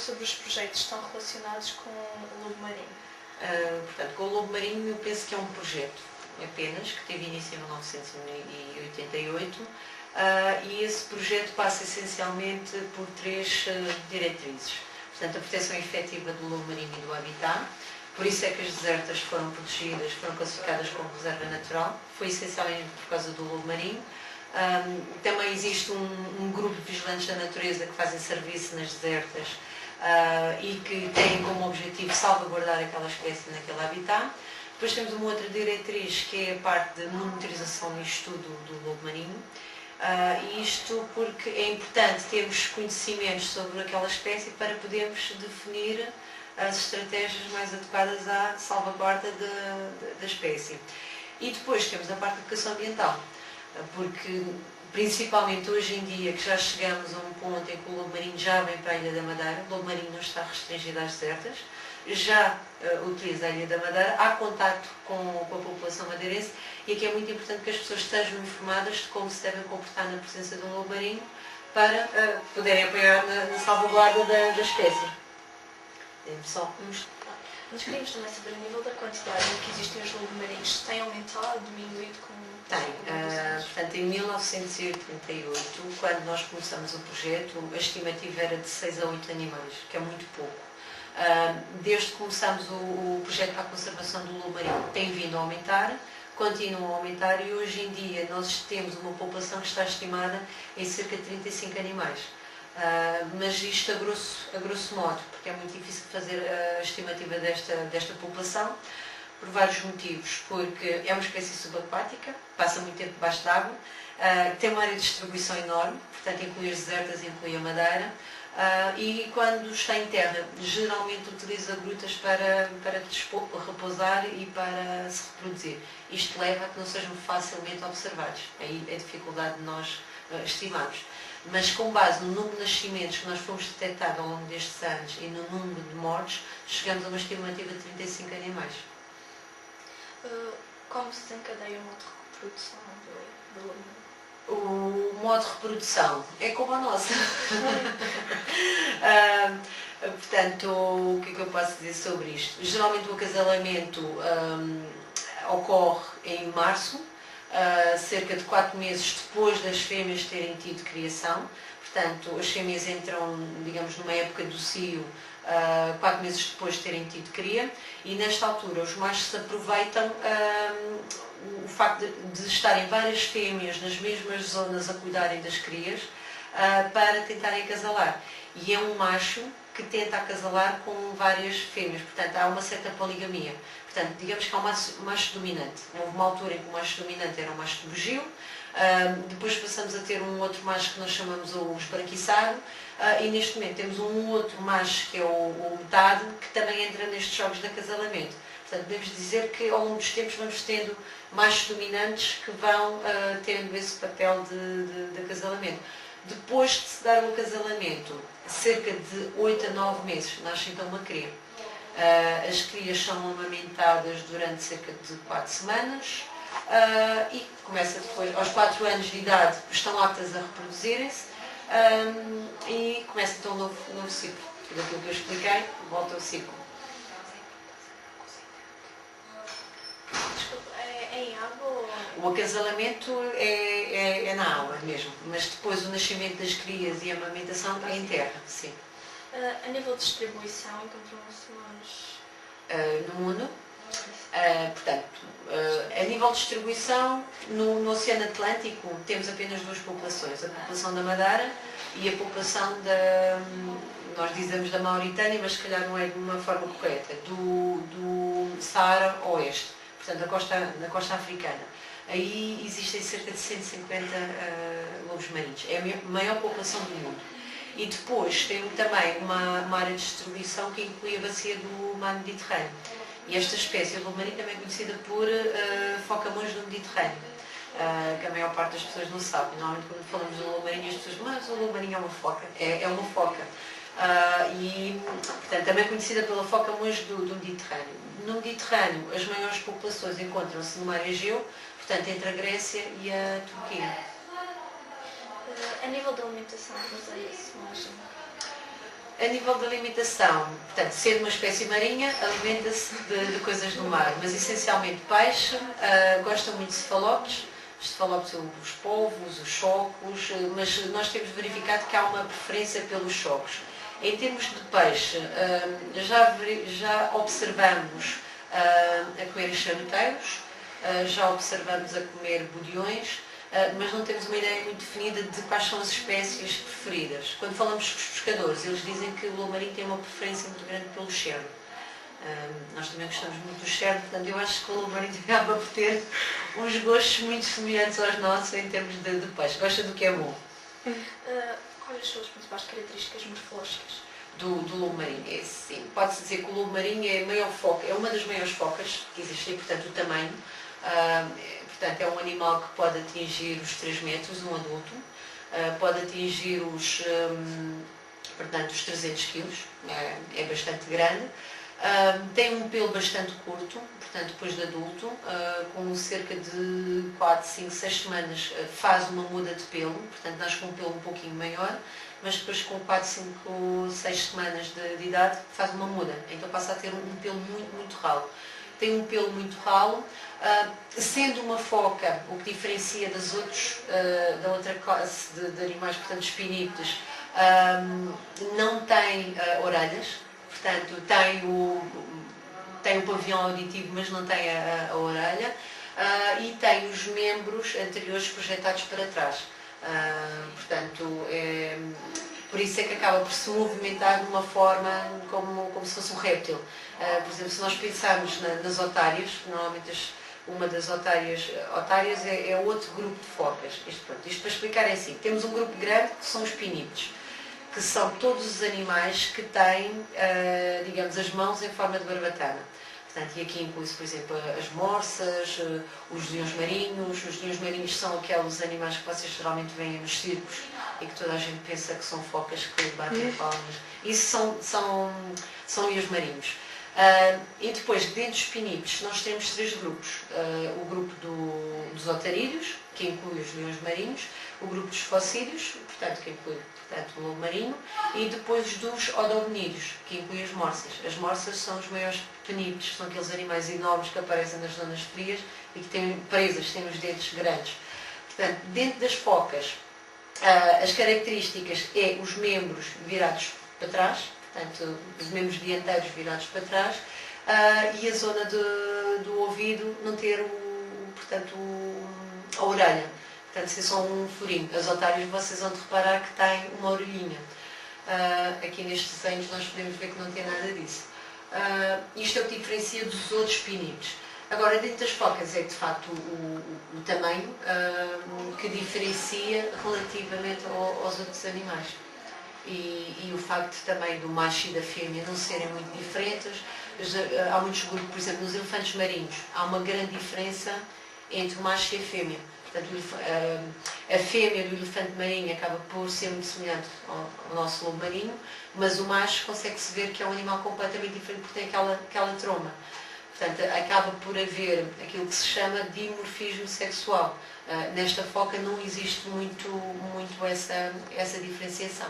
sobre os projetos que estão relacionados com o lobo marinho. Portanto, com o lobo marinho eu penso que é um projeto apenas, que teve início em 1988, e esse projeto passa essencialmente por três diretrizes. Portanto, a proteção efetiva do lobo marinho e do habitat. Por isso é que as desertas foram protegidas, foram classificadas como reserva natural. Foi essencialmente por causa do lobo marinho. Também existe um grupo de vigilantes da natureza que fazem serviço nas desertas e que têm como objetivo salvaguardar aquela espécie naquele habitat. Depois temos uma outra diretriz que é a parte de monitorização e estudo do lobo marinho. Isto porque é importante termos conhecimentos sobre aquela espécie para podermos definir as estratégias mais adequadas à salvaguarda da espécie. E depois temos a parte de educação ambiental, porque principalmente hoje em dia que já chegamos a um ponto em que o lobo marinho já vem para a Ilha da Madeira, o lobo marinho não está restringido às desertas, já utiliza a Ilha da Madeira, há contacto com a população madeirense e aqui é muito importante que as pessoas estejam informadas de como se devem comportar na presença de um lobo marinho para poderem apoiar na salvaguarda da espécie. Nós queríamos também saber, a nível da quantidade em que existem os lobos marinhos, tem aumentado, diminuído com Tem. Portanto, em 1988, quando nós começamos o projeto, a estimativa era de 6 a 8 animais, que é muito pouco. Desde que começamos o projeto para a conservação do lobo marinho, tem vindo a aumentar, continua a aumentar e hoje em dia nós temos uma população que está estimada em cerca de 35 animais. Mas isto a grosso modo, porque é muito difícil fazer a estimativa desta população, por vários motivos, porque é uma espécie subaquática, passa muito tempo debaixo d'água, tem uma área de distribuição enorme, portanto inclui as desertas, inclui a madeira, e quando está em terra, geralmente utiliza grutas para repousar e para se reproduzir. Isto leva a que não sejam facilmente observados, aí é a dificuldade de nós estimarmos. Mas com base no número de nascimentos que nós fomos detectados ao longo destes anos e no número de mortes, chegamos a uma estimativa de 35 animais. Como se desencadeia o modo de reprodução do lobo marinho? O modo de reprodução é como a nossa. Portanto, o que é que eu posso dizer sobre isto? Geralmente o acasalamento ocorre em março, cerca de 4 meses depois das fêmeas terem tido criação. Portanto, as fêmeas entram, digamos, numa época do cio, 4 meses depois de terem tido cria, e nesta altura os machos se aproveitam o facto de estarem várias fêmeas nas mesmas zonas a cuidarem das crias para tentarem acasalar. E é um macho que tenta acasalar com várias fêmeas, portanto há uma certa poligamia. Portanto, digamos que há um macho dominante. Houve uma altura em que o macho dominante era o macho de bugio, depois passamos a ter um outro macho que nós chamamos o esbranquiçado, e neste momento temos um outro macho que é o metade, que também entra nestes jogos de acasalamento. Portanto, podemos dizer que ao longo dos tempos vamos tendo machos dominantes que vão tendo esse papel de acasalamento. Depois de se dar o acasalamento, cerca de 8 a 9 meses, nasce então uma cria. As crias são amamentadas durante cerca de 4 semanas e começa depois, aos 4 anos de idade, estão aptas a reproduzirem-se e começa então um novo ciclo. Tudo aquilo que eu expliquei, volta ao ciclo. Desculpa, é em água ou... O acasalamento é na água mesmo, mas depois o nascimento das crias e a amamentação é em terra, sim. A nível de distribuição, encontramos no mundo. Portanto, a nível de distribuição, no Oceano Atlântico temos apenas duas populações, a população da Madeira e a população nós dizemos da Mauritânia, mas se calhar não é de uma forma correta, do Saara Oeste, portanto na costa africana. Aí existem cerca de 150 lobos marinhos, é a maior população do mundo. E depois tem também uma área de distribuição que inclui a bacia do mar Mediterrâneo. E esta espécie, o lobo marinho, também é conhecida por focamões do Mediterrâneo, que a maior parte das pessoas não sabe. Normalmente quando falamos do lobo marinho as pessoas dizem, mas o lobo marinho é uma foca. É uma foca. E, portanto, também é conhecida pela focamões do Mediterrâneo. No Mediterrâneo, as maiores populações encontram-se no mar Egeu, portanto, entre a Grécia e a Turquia. A nível da alimentação, baseia-se mais A nível de alimentação, portanto, sendo uma espécie marinha, alimenta-se de coisas do mar, mas essencialmente peixe, gosta muito de cefalópodes, os polvos, os chocos, mas nós temos verificado que há uma preferência pelos chocos. Em termos de peixe, já observamos a comer charuteiros, já observamos a comer bodiões, mas não temos uma ideia muito definida de quais são as espécies preferidas. Quando falamos com os pescadores, eles dizem que o lobo marinho tem uma preferência muito grande pelo cherno. Nós também gostamos muito do cherno, portanto eu acho que o lobo marinho acaba por ter uns gostos muito semelhantes aos nossos em termos de peixe. Gosta do que é bom. Quais são as principais características morfológicas? Do lobo marinho? Sim, pode-se dizer que o lobo marinho é a maior foca, é uma das maiores focas que existem, portanto o tamanho. Portanto, é um animal que pode atingir os 3 metros, um adulto, pode atingir os 300 quilos, é bastante grande. Tem um pelo bastante curto, portanto, depois de adulto, com cerca de 4, 5, 6 semanas faz uma muda de pelo, portanto, nasce com um pelo um pouquinho maior, mas depois com 4, 5, 6 semanas de idade faz uma muda, então passa a ter um pelo muito, muito ralo. Tem um pelo muito ralo, sendo uma foca, o que diferencia das da outra classe de animais, portanto, espinípedes, não tem orelhas, portanto, tem o pavilhão auditivo, mas não tem a orelha, e tem os membros anteriores projetados para trás. Portanto, por isso é que acaba por se movimentar de uma forma como se fosse um réptil. Por exemplo, se nós pensarmos nas otárias, normalmente uma das otárias é outro grupo de focas. Isto para explicar é assim, temos um grupo grande que são os pinípedes, que são todos os animais que têm, digamos, as mãos em forma de barbatana. Portanto, e aqui inclui-se, por exemplo, as morsas, os leões marinhos. Os leões marinhos são aqueles animais que vocês geralmente veem nos circos e que toda a gente pensa que são focas que batem palmas. Isso são leões marinhos. E depois, dentro dos pinípedes, nós temos 3 grupos. O grupo dos otarídeos, que inclui os leões marinhos, o grupo dos focídeos, portanto, que inclui o lobo marinho, e depois dos odobonídeos, que inclui as morsas. As morsas são os maiores pinípedes, são aqueles animais enormes que aparecem nas zonas frias e que têm presas, têm os dentes grandes. Portanto, dentro das focas, as características é os membros virados para trás, portanto, os membros dianteiros virados para trás, e a zona do ouvido não ter, a orelha. Portanto, ser só um furinho. As otárias vocês vão reparar que têm uma orelhinha. Aqui nestes desenhos nós podemos ver que não tem nada disso. Isto é o que diferencia dos outros pinípedes. Agora, dentro das focas é de facto o tamanho que diferencia relativamente aos outros animais. E o facto também do macho e da fêmea não serem muito diferentes. Há muitos grupos, por exemplo, nos elefantes marinhos, há uma grande diferença entre o macho e a fêmea. Portanto, a fêmea do elefante marinho acaba por ser muito semelhante ao nosso lobo marinho, mas o macho consegue-se ver que é um animal completamente diferente porque tem aquela troma. Portanto, acaba por haver aquilo que se chama dimorfismo sexual. Nesta foca não existe muito essa diferenciação.